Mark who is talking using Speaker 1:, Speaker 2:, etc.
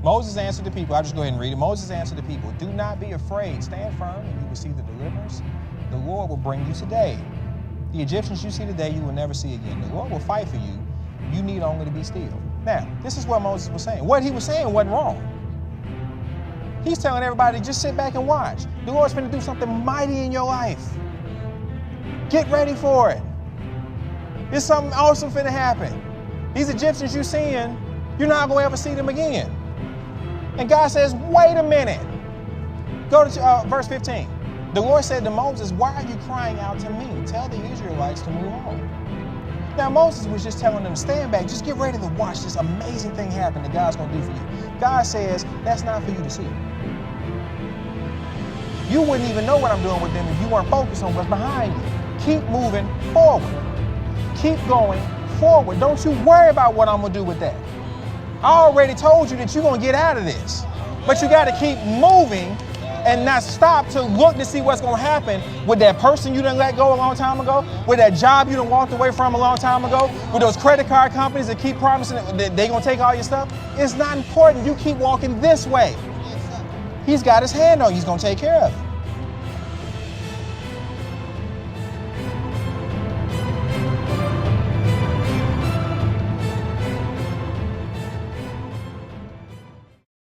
Speaker 1: Moses answered the people. I'll just go ahead and read it. Moses answered the people, do not be afraid. Stand firm and you will see the deliverance the Lord will bring you today. The Egyptians you see today, you will never see again. The Lord will fight for you. You need only to be still. Now, this is what Moses was saying. What he was saying wasn't wrong. He's telling everybody, just sit back and watch. The Lord's going to do something mighty in your life. Get ready for it. There's something awesome finna happen. These Egyptians you're seeing, you're not going to ever see them again. And God says, wait a minute. Go to verse 15. The Lord said to Moses, why are you crying out to me? Tell the Israelites to move on. Now, Moses was just telling them, stand back. Just get ready to watch this amazing thing happen that God's going to do for you. God says, that's not for you to see. You wouldn't even know what I'm doing with them if you weren't focused on what's behind you. Keep moving forward. Keep going forward. Don't you worry about what I'm going to do with that. I already told you that you're going to get out of this. But you got to keep moving and not stop to look to see what's going to happen with that person you done let go a long time ago, with that job you done walked away from a long time ago, with those credit card companies that keep promising that they're going to take all your stuff. It's not important. You keep walking this way. He's got his hand on you. He's going to take care of it.